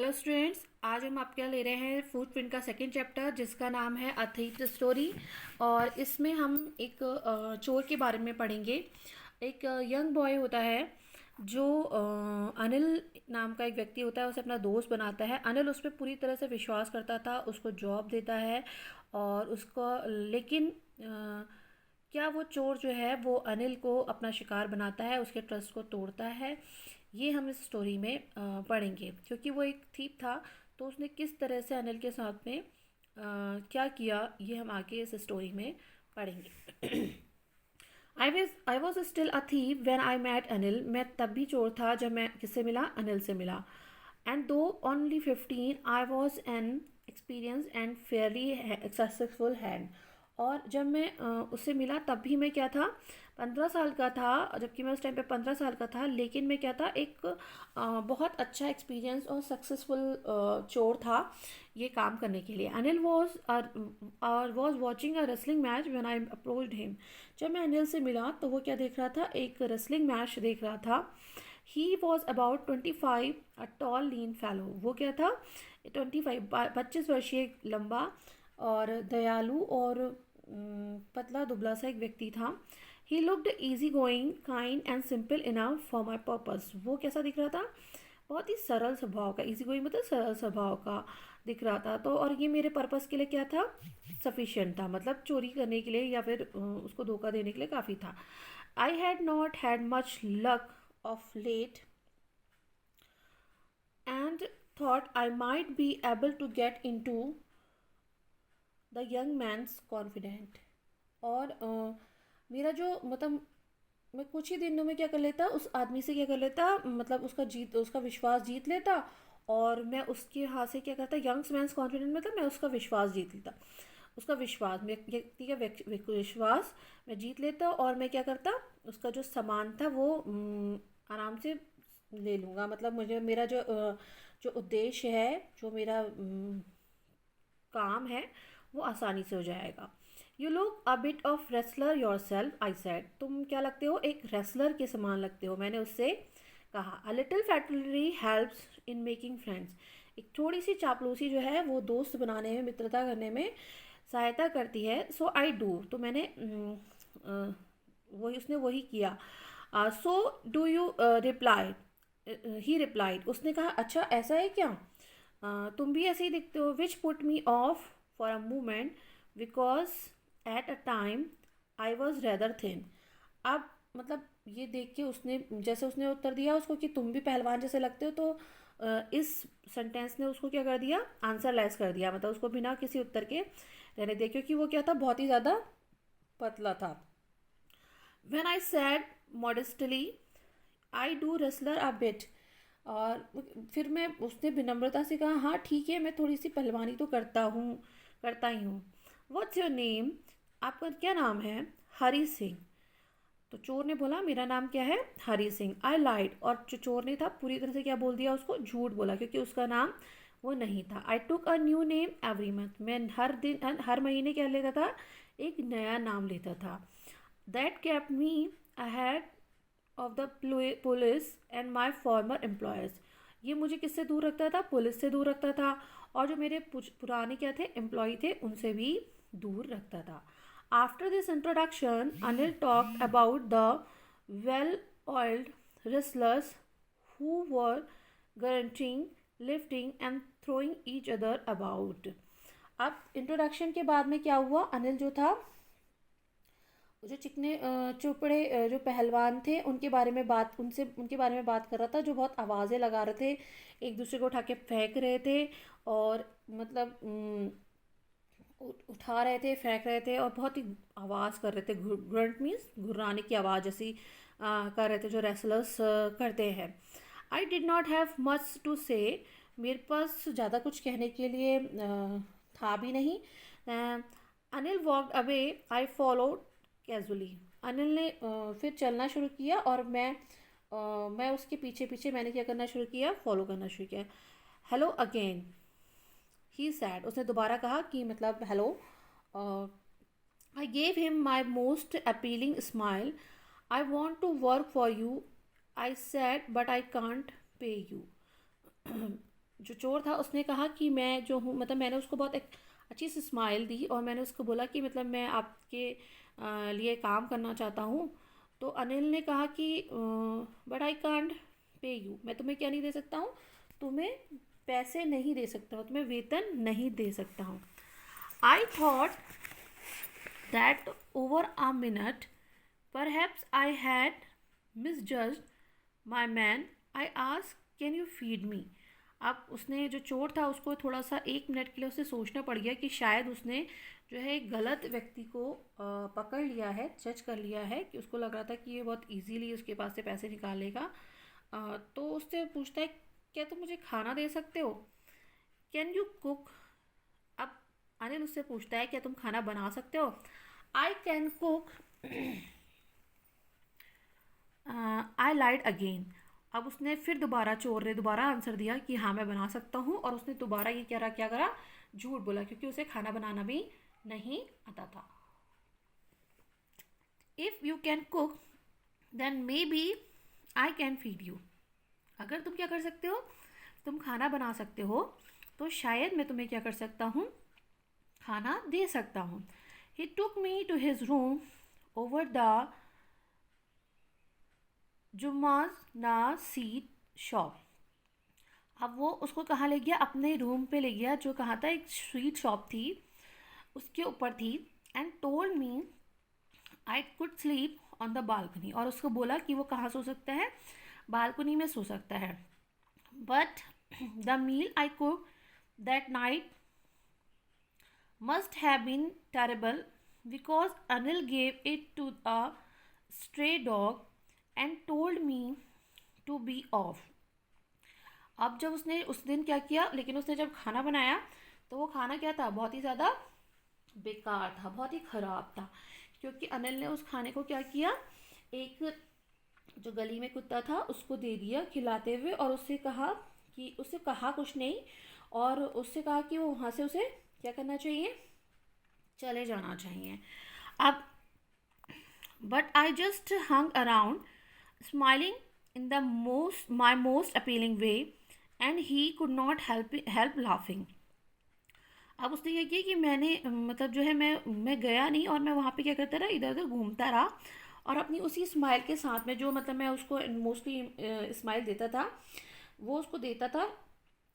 Hello students, आज हम आपके लिए ले रहे हैं फूड प्रिंट का सेकंड चैप्टर जिसका नाम है अ थीफ स्टोरी। और इसमें हम एक चोर के बारे में पढ़ेंगे। एक यंग बॉय होता है जो अनिल नाम का एक व्यक्ति होता है, उसे अपना दोस्त बनाता है। अनिल उस पर पूरी तरह से विश्वास करता था, उसको जॉब देता है और उसको लेकिन क्या वो चोर जो है वो अनिल को अपना शिकार बनाता है, उसके ट्रस्ट को तोड़ता है। ये हम इस स्टोरी में पढ़ेंगे, क्योंकि वो एक थीप था तो उसने किस तरह से अनिल के साथ में क्या किया, ये हम आगे इस स्टोरी में पढ़ेंगे। I was still a thief when I met Anil. मैं तब भी चोर था जब मैं किससे मिला, अनिल से मिला। एंड दो only 15 I was an experience and Fairlie successful hand. और जब मैं उससे मिला तब भी मैं क्या था, 15 साल का था। जबकि मैं उस टाइम पे 15 साल का था, लेकिन मैं क्या था, एक बहुत अच्छा एक्सपीरियंस और सक्सेसफुल चोर था ये काम करने के लिए। Anil was watching a wrestling match when I approached him. जब मैं अनिल से मिला तो वो क्या देख रहा था, एक रेसलिंग मैच देख रहा था। He was about 25, a tall lean fellow. वो क्या था, 25 25 वर्षीय लंबा और दयालु और पतला दुबला सा एक व्यक्ति था। He looked easy going, kind and simple enough for my purpose. वो कैसा दिख रहा था, बहुत ही सरल स्वभाव का। इजी गोइंग मतलब सरल स्वभाव का दिख रहा था। तो और ये मेरे पर्पस के लिए क्या था, सफिशिएंट था, मतलब चोरी करने के लिए या फिर उसको धोखा देने के लिए काफ़ी था। I had not had much luck of late and thought I might be able to get into the young man's confident. और मेरा जो मतलब मैं कुछ ही दिनों में क्या कर लेता, उस आदमी से क्या कर लेता, मतलब उसका विश्वास जीत लेता। और मैं उसके हाथ से क्या करता, यंग्स मैंस कॉन्फिडेंट मतलब मैं उसका विश्वास जीत लेता। उसका विश्वास, व्यक्ति का विश्वास मैं जीत लेता। और मैं क्या करता, उसका जो सामान था वो आराम से ले लूँगा। मतलब मुझे मेरा जो उद्देश्य है, जो मेरा काम है, वो आसानी से हो जाएगा। You look a bit of wrestler your self, I said. तुम क्या लगते हो, एक रेसलर के समान लगते हो, मैंने उससे कहा। A little flattery helps in making friends. एक थोड़ी सी चापलूसी जो है वो दोस्त बनाने में, मित्रता करने में सहायता करती है। सो आई डू, तो मैंने वही उसने वही किया। So do you reply, he replied. उसने कहा, अच्छा ऐसा है क्या, तुम भी ऐसे ही दिखते हो। Which put me of for a moment because at a time I was rather thin. अब मतलब ये देख के उसने, जैसे उसने उत्तर दिया उसको कि तुम भी पहलवान जैसे लगते हो, तो इस सेंटेंस ने उसको क्या कर दिया, आंसर लेस कर दिया, मतलब उसको बिना किसी उत्तर के रहने दिया, क्योंकि वो क्या था, बहुत ही ज़्यादा पतला था। When I sad modestly I do wrestler a bit. और फिर मैं, उसने विनम्रता से कहा, हाँ ठीक है, मैं थोड़ी सी पहलवानी तो करता ही हूँ। व्हाट्स योर नेम, आपका क्या नाम है। हरी सिंह। तो चोर ने बोला, मेरा नाम क्या है, हरी सिंह। आई लाइड। और जो चोर ने था पूरी तरह से क्या बोल दिया, उसको झूठ बोला, क्योंकि उसका नाम वो नहीं था। I took a new name every month. मैं हर दिन हर महीने क्या लेता था, एक नया नाम लेता था। That kept me ahead of the police and my farmer employers. ये मुझे किससे दूर रखता था, पुलिस से दूर रखता था, और जो मेरे पुराने क्या थे, एम्प्लॉय थे, उनसे भी दूर रखता था। After this introduction Anil talked about the well oiled wrestlers who were grunting, lifting and throwing each other about. अब इंट्रोडक्शन के बाद में क्या हुआ, अनिल जो था, जो चिकने चोपड़े जो पहलवान थे उनके बारे में बात, उनके बारे में बात कर रहा था, जो बहुत आवाज़ें लगा रहे थे, एक दूसरे को उठा के फेंक रहे थे, और मतलब उठा रहे थे, फेंक रहे थे, और बहुत ही आवाज़ कर रहे थे। ग्रंट मीन्स घुर्राने की आवाज़ जैसी कर रहे थे, जो रेसलर्स करते हैं। I did not have much to say. मेरे पास ज़्यादा कुछ कहने के लिए था भी नहीं। Anil walked away, I followed casually. Anil ने फिर चलना शुरू किया, और मैं उसके पीछे पीछे, मैंने क्या करना शुरू किया, फॉलो करना शुरू किया। Hello again, he said. उसने दोबारा कहा कि मतलब hello. I gave him my most appealing smile. I want to work for you, I said, but I can't pay you. जो चोर था उसने कहा कि मैं जो हूँ, मतलब मैंने उसको बहुत एक अच्छी सी स्माइल दी और मैंने उसको बोला कि मतलब मैं आपके लिए काम करना चाहता हूँ। तो अनिल ने कहा कि but I can't pay you, मैं तुम्हें क्या नहीं दे सकता हूँ, तुम्हें पैसे नहीं दे सकता हूँ, तुम्हें वेतन नहीं दे सकता हूँ। I thought that over a minute perhaps I had misjudged my man. I asked, can you feed me? अब उसने, जो चोर था, उसको थोड़ा सा 1 मिनट के लिए उसे सोचना पड़ गया कि शायद उसने जो है एक गलत व्यक्ति को पकड़ लिया है, जज कर लिया है, कि उसको लग रहा था कि ये बहुत इजीली उसके पास से पैसे निकालेगा। तो उससे पूछता है, क्या तुम मुझे खाना दे सकते हो? Can you cook? अब अनिल उससे पूछता है, क्या तुम खाना बना सकते हो? I can cook, I lied again. अब उसने फिर दोबारा, चोर ने दोबारा आंसर दिया कि हाँ मैं बना सकता हूँ, और उसने दोबारा ये क्या करा, झूठ बोला, क्योंकि उसे खाना बनाना भी नहीं आता था। If you can cook then maybe I can feed you. अगर तुम क्या कर सकते हो, तुम खाना बना सकते हो, तो शायद मैं तुम्हें क्या कर सकता हूँ, खाना दे सकता हूँ। He took me to his room over the Jumma's ना सीट शॉप। अब वो उसको कहाँ ले गया, अपने रूम पे ले गया, जो कहाँ था, एक स्वीट शॉप थी उसके ऊपर थी। And told me I could sleep on the balcony, और उसको बोला कि वो कहाँ सो सकता है, बालकनी में सो सकता है। But the meal I cook that night must have been terrible because Anil gave it to a stray dog and told me to be off. अब जब उसने उस दिन क्या किया, लेकिन उसने जब खाना बनाया तो वो खाना क्या था, बहुत ही ज़्यादा बेकार था, बहुत ही ख़राब था, क्योंकि अनिल ने उस खाने को क्या किया, एक जो गली में कुत्ता था उसको दे दिया खिलाते हुए, और उससे कहा कि, उससे कहा कुछ नहीं, और उससे कहा कि वो वहाँ से उसे क्या करना चाहिए, चले जाना चाहिए। अब but I just hung around smiling in the most appealing way and he could not help laughing. अब उसने क्या किया कि मैंने, मतलब जो है, मैं गया नहीं, और मैं वहाँ पे क्या करता रहा, इधर उधर घूमता रहा, और अपनी उसी स्माइल के साथ में, जो मतलब मैं उसको मोस्टली स्माइल देता था, वो उसको देता था,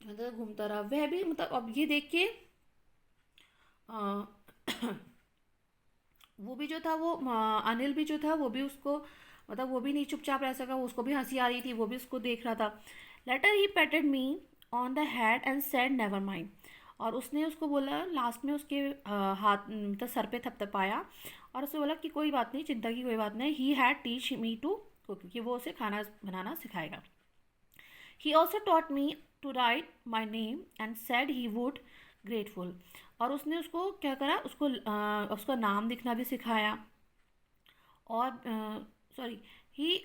इधर घूमता रहा वह भी। मतलब अब ये देख के वो भी जो था, वो अनिल भी जो था, वो भी उसको, मतलब वो भी नहीं चुपचाप रह सका, उसको भी हंसी आ रही थी, वो भी उसको देख रहा था। Later he patted me on the head and said never mind. और उसने उसको बोला, लास्ट में उसके हाथ, मतलब सर पे थपथपाया, और उसने बोला कि कोई बात नहीं, चिंता की कोई बात नहीं, he had teach me to cook, क्योंकि वो उसे खाना बनाना सिखाएगा। He also taught me to write my name and said he would grateful. और उसने उसको क्या करा, उसको उसका नाम लिखना भी सिखाया, और sorry, he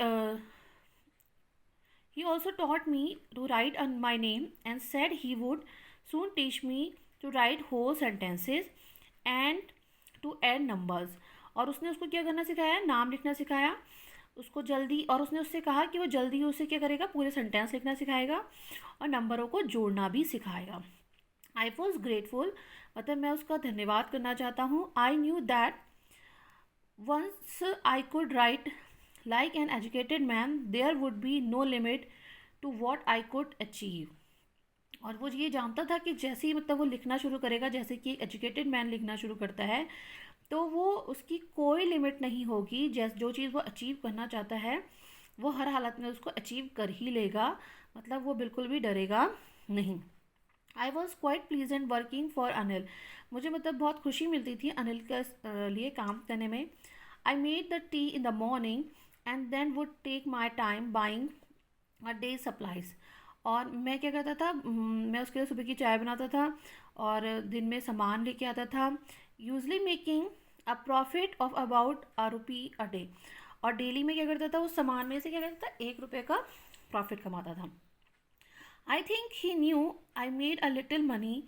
he also taught me to write on my name and said he would soon teach me to write whole sentences and to add numbers। और उसने उसको क्या करना सिखाया, नाम लिखना सिखाया उसको जल्दी, और उसने उससे कहा कि वो जल्दी उसे क्या करेगा, पूरे सेंटेंस लिखना सिखाएगा और नंबरों को जोड़ना भी सिखाएगा। आई वॉज ग्रेटफुल, मतलब मैं उसका धन्यवाद करना चाहता हूँ। I knew that once I could write like an educated man there would be no limit to what I could achieve। और वो ये जानता था कि जैसे ही, मतलब वो लिखना शुरू करेगा, जैसे कि एजुकेटेड मैन लिखना शुरू करता है, तो वो उसकी कोई लिमिट नहीं होगी, जो चीज़ वो अचीव करना चाहता है वो हर हालत में उसको अचीव कर ही लेगा, मतलब वो बिल्कुल भी डरेगा नहीं। I was quite pleasant working for Anil, मुझे मतलब बहुत खुशी मिलती थी अनिल के लिए काम करने में। I made the tea in the morning and then would take my time buying a day supplies. और मैं क्या करता था, मैं उसके लिए सुबह की चाय बनाता था और दिन में सामान लेके आता था, usually making a profit of about ₹1 a day. और डेली में क्या करता था, उस सामान में से क्या करता था, ₹1 का प्रॉफिट कमाता था। I think he knew I made a little money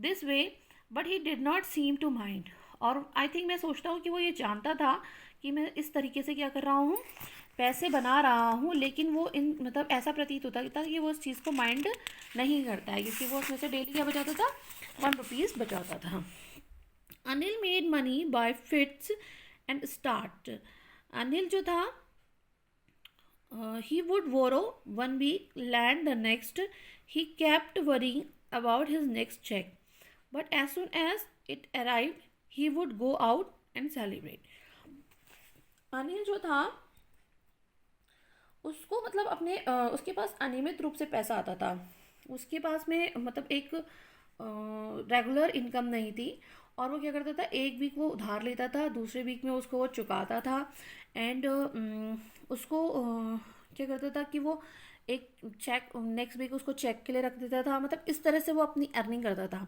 this way but he did not seem to mind. और आई थिंक, मैं सोचता हूँ कि वो ये जानता था कि मैं इस तरीके से क्या कर रहा हूँ, पैसे बना रहा हूँ, लेकिन वो इन मतलब ऐसा प्रतीत होता था कि वो उस चीज़ को माइंड नहीं करता है, क्योंकि वो उसमें से डेली क्या बचाता था, 1 रुपीज़ बचाता था। Anil made money by fits and start. Anil जो था, he would borrow 1 week, land the next. He kept worrying about his next check. But as soon as it arrived, he would go out and celebrate. Anil जो था, उसको मतलब अपने उसके पास अनियमित रूप से पैसा आता था। उसके पास में मतलब एक रेगुलर इनकम नहीं थी, और वो क्या करता था, एक वीक वो उधार लेता था, दूसरे वीक में उसको वो चुकाता था। एंड उसको क्या करता था कि वो एक चेक नेक्स्ट वीक उसको चेक के लिए रख देता था। मतलब इस तरह से वो अपनी अर्निंग करता था।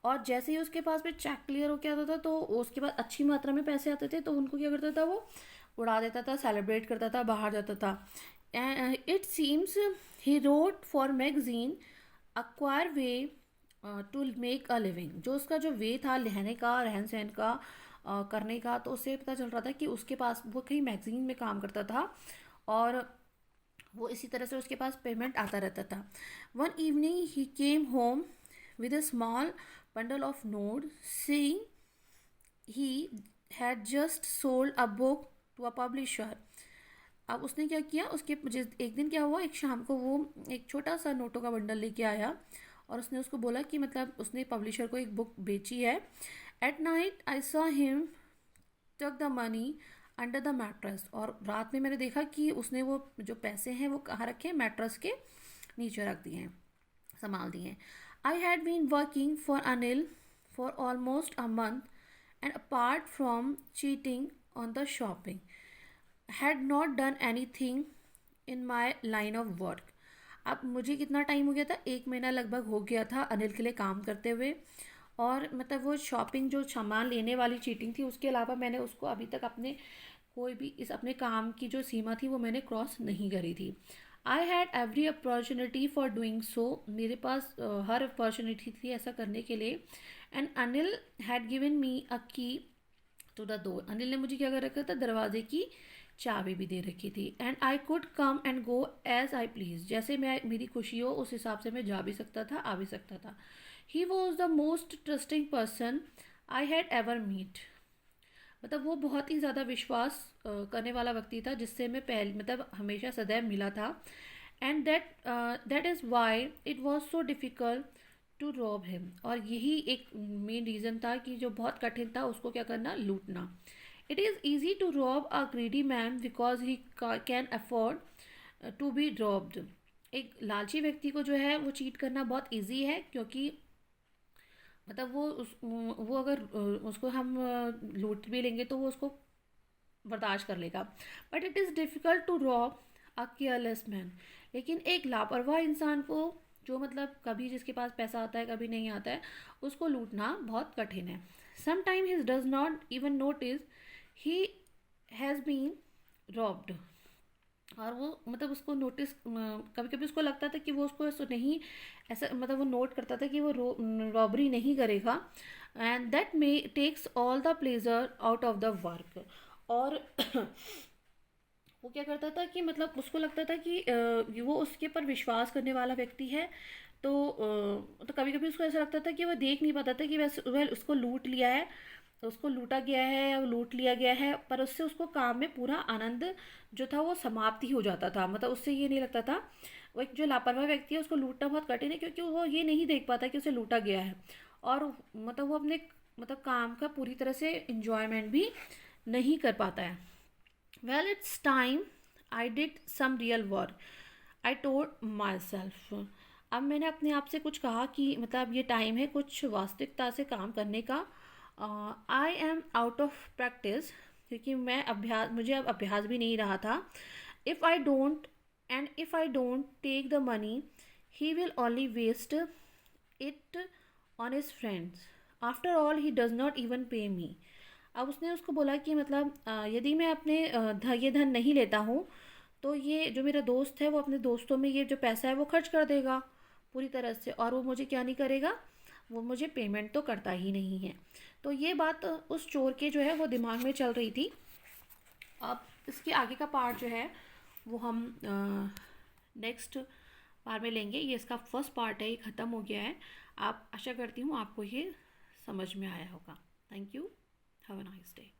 और जैसे ही उसके पास में चेक क्लियर हो गया होता था, तो उसके पास अच्छी मात्रा में पैसे आते थे, तो उनको क्या करता था, वो उड़ा देता था, सेलिब्रेट करता था, बाहर जाता था। It seems he wrote for magazine a queer way to make a living. जो उसका जो वे था रहने का, रहन सहन का, करने का, तो उससे पता चल रहा था कि उसके पास वो कहीं मैगजीन में काम करता था, और वो इसी तरह से उसके पास पेमेंट आता रहता था। One evening he came home with a small bundle of note, seeing he had just sold a book to a publisher. अब उसने क्या किया, उसके एक दिन क्या हुआ, एक शाम को वो एक छोटा सा नोटों का बंडल लेके आया, और उसने उसको बोला कि मतलब उसने पब्लिशर को एक बुक बेची है। At night I saw him tuck the money under the mattress. और रात में मैंने देखा कि उसने वो जो पैसे हैं वो कहाँ रखे हैं, मैट्रेस के नीचे रख दिए हैं, संभाल दिए हैं। I had been working for Anil for almost a month, and apart from cheating on the shopping had not done anything in my line of work. अब मुझे कितना टाइम हो गया था, 1 महीना लगभग हो गया था अनिल के लिए काम करते हुए। और मतलब वो शॉपिंग जो सामान लेने वाली चीटिंग थी, उसके अलावा मैंने उसको अभी तक अपने कोई भी इस अपने काम की जो सीमा थी वो मैंने क्रॉस नहीं करी थी। I had every opportunity for doing so. मेरे पास हर अपॉर्चुनिटी थी ऐसा करने के लिए। And Anil had given me a key to the door. Anil ने मुझे क्या कर रखा था, दरवाजे की चाबी भी दे रखी थी। And I could come and go as I please. जैसे मैं मेरी खुशी हो उस हिसाब से मैं जा भी सकता था, आ भी सकता था। He was the most trusting person I had ever meet. मतलब वो बहुत ही ज़्यादा विश्वास करने वाला व्यक्ति था, जिससे मैं पहले मतलब हमेशा सदैव मिला था। And that is why it was so difficult to rob him. और यही एक मेन रीज़न था कि जो बहुत कठिन था उसको क्या करना, लूटना। It is easy to rob a greedy man because he can afford to be robbed. एक लालची व्यक्ति को जो है वो चीट करना बहुत ईजी है, क्योंकि मतलब वो अगर उसको हम लूट भी लेंगे तो वो उसको बर्दाश्त कर लेगा। But it is difficult to rob a careless man. लेकिन एक लापरवाह इंसान को, जो मतलब कभी जिसके पास पैसा आता है कभी नहीं आता है, उसको लूटना बहुत कठिन है। Some time he does not even notice he has been robbed. और वो मतलब उसको नोटिस कभी कभी उसको लगता था कि वो उसको ऐसा नहीं, ऐसा मतलब वो नोट करता था कि वो रॉबरी नहीं करेगा। And that may takes all the pleasure out of the work. और वो क्या करता था कि मतलब उसको लगता था कि वो उसके ऊपर विश्वास करने वाला व्यक्ति है। तो कभी कभी उसको ऐसा लगता था कि वो देख नहीं पाता था कि वह उसको लूट लिया है, उसको लूटा गया है या लूट लिया गया है, पर उससे उसको काम में पूरा आनंद जो था वो समाप्त ही हो जाता था। मतलब उससे ये नहीं लगता था, वो एक जो लापरवाह व्यक्ति है उसको लूटना बहुत कठिन है, क्योंकि वो ये नहीं देख पाता कि उसे लूटा गया है। और मतलब वो अपने मतलब काम का पूरी तरह से इंजॉयमेंट भी नहीं कर पाता है। Well it's time I did some real work, I told myself. अब मैंने अपने आप से कुछ कहा कि मतलब ये टाइम है कुछ वास्तविकता से काम करने का। I am out of practice, क्योंकि मुझे अब अभ्यास भी नहीं रहा था। If I don't if I don't take the money he will only waste it on his friends. After all he does not even pay me. अब उसने उसको बोला कि मतलब यदि मैं अपने ये धन नहीं लेता हूँ, तो ये जो मेरा दोस्त है वो अपने दोस्तों में ये जो पैसा है वो खर्च कर देगा पूरी तरह से, और वो मुझे क्या नहीं करेगा, वो मुझे पेमेंट तो करता ही नहीं है। तो ये बात उस चोर के जो है वो दिमाग में चल रही थी। अब इसके आगे का पार्ट जो है वो हम नेक्स्ट बार में लेंगे। ये इसका फर्स्ट पार्ट है, ये ख़त्म हो गया है। आप आशा करती हूँ आपको ये समझ में आया होगा। Thank you, have a nice day.